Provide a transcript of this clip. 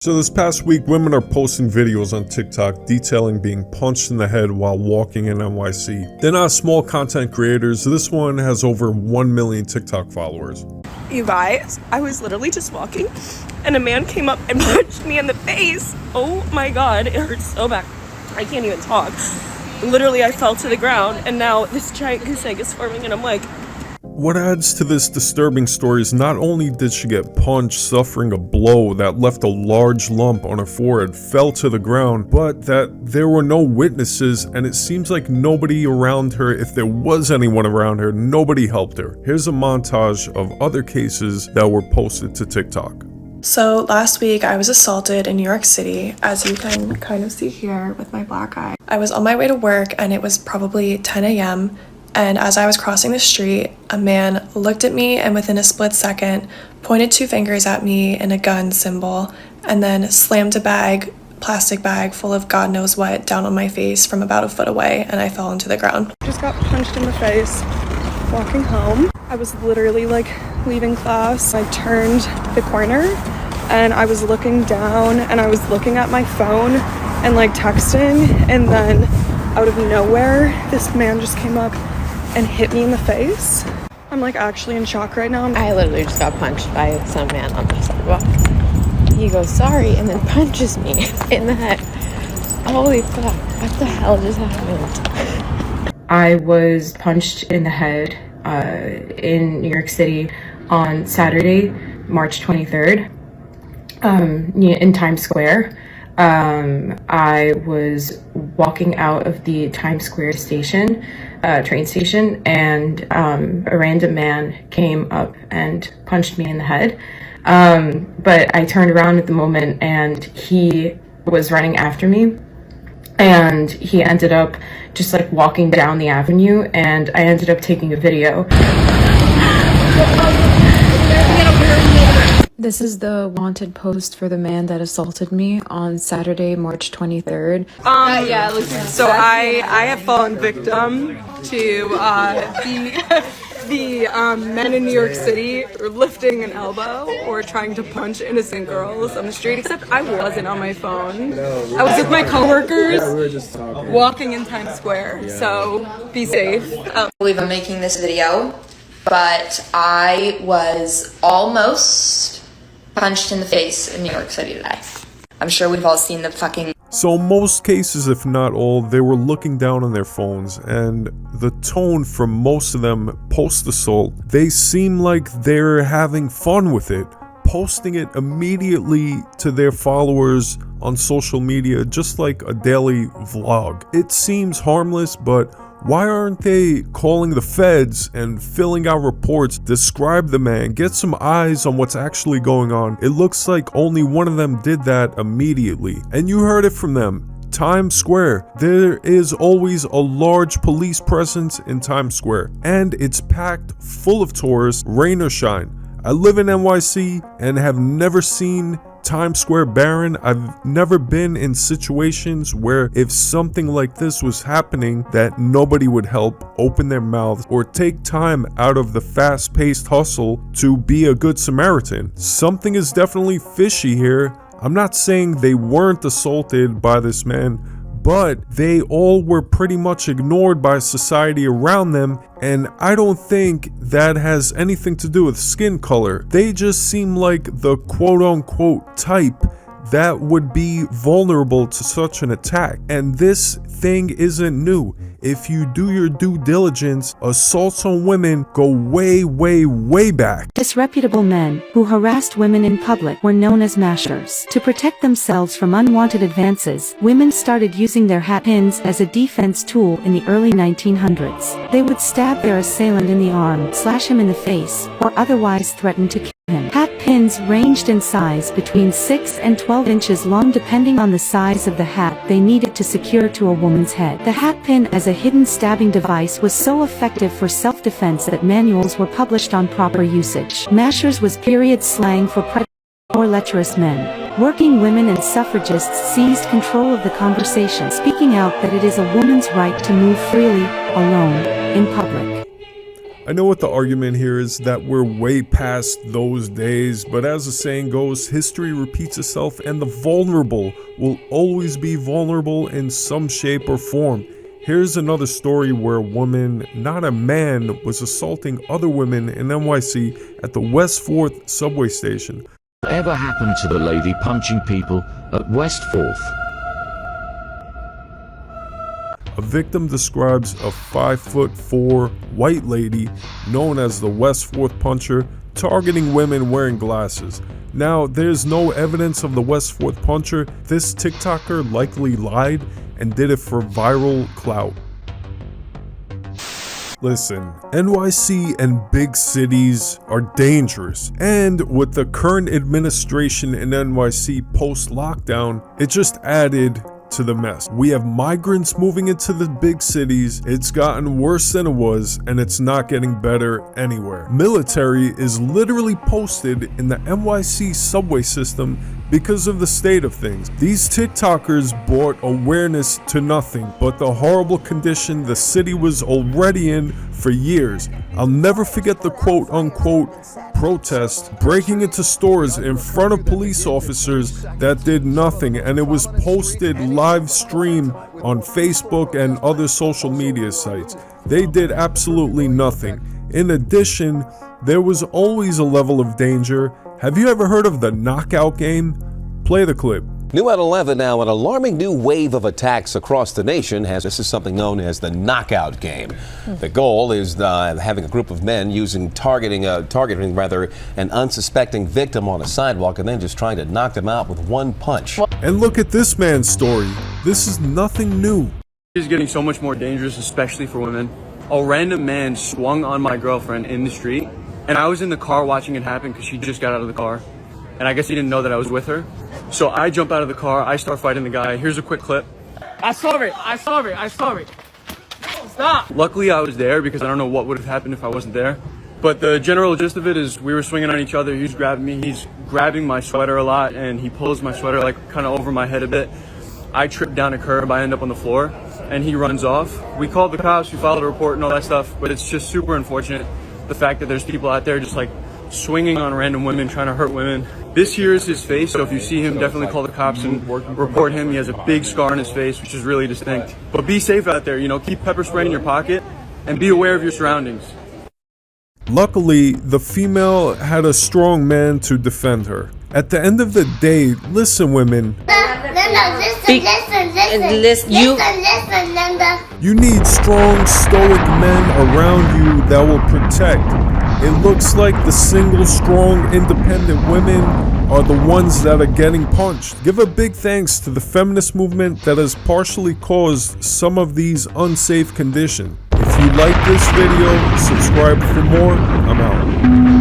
So this past week, women are posting videos on TikTok detailing being punched in the head while walking in NYC. They're not small content creators. This one has over 1 million TikTok followers. You guys, I was literally just walking and a man came up and punched me in the face. Oh my God, it hurts so bad. I can't even talk. Literally, I fell to the ground and now this giant goose egg is forming and I'm like... What adds to this disturbing story is not only did she get punched, suffering a blow that left a large lump on her forehead, fell to the ground, but that there were no witnesses and it seems like nobody around her, if there was anyone around her, nobody helped her. Here's a montage of other cases that were posted to TikTok. So last week I was assaulted in New York City, as you can kind of see here with my black eye. I was on my way to work and it was probably 10 a.m. And as I was crossing the street, a man looked at me and within a split second pointed 2 fingers at me in a gun symbol and then slammed a plastic bag full of God knows what down on my face from about a foot away and I fell into the ground. Just got punched in the face walking home. I was literally like leaving class. I turned the corner and I was looking down and I was looking at my phone and like texting, and then out of nowhere this man just came up and hit me in the face. I'm like actually in shock right now. I literally just got punched by some man on the sidewalk. He goes, sorry, and then punches me in the head. Holy fuck, what the hell just happened? I was punched in the head in New York City on Saturday, March 23rd, in Times Square. I was walking out of the Times Square station, train station, and a random man came up and punched me in the head. But I turned around at the moment and he was running after me, and he ended up just like walking down the avenue, and I ended up taking a video. This is the wanted post for the man that assaulted me on Saturday, March 23rd. So I have fallen victim to the men in New York City lifting an elbow or trying to punch innocent girls on the street, except I wasn't on my phone. I was with my coworkers walking in Times Square, so be safe. I believe I'm making this video, but I was almost punched in the face in New York City today. I'm sure we've all seen the fucking... So most cases, if not all, they were looking down on their phones, and the tone from most of them post-assault, they seem like they're having fun with it, posting it immediately to their followers on social media, just like a daily vlog. It seems harmless, but why aren't they calling the feds and filling out reports, describe the man, get some eyes on what's actually going on? It looks like only one of them did that immediately. And you heard it from them. Times Square. There is always a large police presence in Times Square, and it's packed full of tourists, rain or shine. I live in NYC and have never seen Times Square barren. I've never been in situations where if something like this was happening that nobody would help, open their mouths, or take time out of the fast-paced hustle to be a good Samaritan. Something is definitely fishy here. I'm not saying they weren't assaulted by this man, but they all were pretty much ignored by society around them, and I don't think that has anything to do with skin color. They just seem like the quote-unquote type that would be vulnerable to such an attack. And this thing isn't new. If you do your due diligence, assaults on women go way, way, way back. Disreputable men who harassed women in public were known as mashers. To protect themselves from unwanted advances, women started using their hat pins as a defense tool in the early 1900s. They would stab their assailant in the arm, slash him in the face, or otherwise threaten to kill him. Hat pins ranged in size between 6 and 12 inches long depending on the size of the hat they needed to secure to a woman's head. The hat pin as a hidden stabbing device was so effective for self-defense that manuals were published on proper usage. Mashers was period slang for predators or lecherous men. Working women and suffragists seized control of the conversation, speaking out that it is a woman's right to move freely, alone, in public. I know what the argument here is, that we're way past those days, but as the saying goes, history repeats itself and the vulnerable will always be vulnerable in some shape or form. Here's another story where a woman, not a man, was assaulting other women in NYC at the West 4th subway station. Whatever happened to the lady punching people at West 4th? A victim describes a 5'4" white lady known as the West 4th puncher targeting women wearing glasses. Now, there's no evidence of the West 4th puncher. This TikToker likely lied and did it for viral clout. Listen, NYC and big cities are dangerous, and with the current administration in NYC post-lockdown, it just added to the mess. We have migrants moving into the big cities. It's gotten worse than it was, and it's not getting better anywhere. Military is literally posted in the NYC subway system because of the state of things. These TikTokers brought awareness to nothing but the horrible condition the city was already in for years. I'll never forget the quote-unquote protest breaking into stores in front of police officers that did nothing, and it was posted live stream on Facebook and other social media sites. They did absolutely nothing. In addition, there was always a level of danger. Have you ever heard of the knockout game? Play the clip. New at 11 now, an alarming new wave of attacks across the nation this is something known as the knockout game. The goal is having a group of men targeting an unsuspecting victim on a sidewalk and then just trying to knock them out with one punch. And look at this man's story. This is nothing new. It's getting so much more dangerous, especially for women. A random man swung on my girlfriend in the street, and I was in the car watching it happen because she just got out of the car. And I guess he didn't know that I was with her. So I jump out of the car, I start fighting the guy. Here's a quick clip. I saw it. Stop! Luckily I was there because I don't know what would have happened if I wasn't there. But the general gist of it is we were swinging on each other. He's grabbing me, he's grabbing my sweater a lot, and he pulls my sweater like kind of over my head a bit. I trip down a curb, I end up on the floor, and he runs off. We called the cops, we filed a report and all that stuff, but it's just super unfortunate the fact that there's people out there just like swinging on random women, trying to hurt women. This here is his face, so if you see him, definitely call the cops and report him. He has a big scar on his face, which is really distinct. But be safe out there, keep pepper spray in your pocket and be aware of your surroundings. Luckily, the female had a strong man to defend her. At the end of the day, listen, women. Listen. You need strong, stoic men around you that will protect. It looks like the single, strong, independent women are the ones that are getting punched. Give a big thanks to the feminist movement that has partially caused some of these unsafe conditions. If you like this video, subscribe for more. I'm out.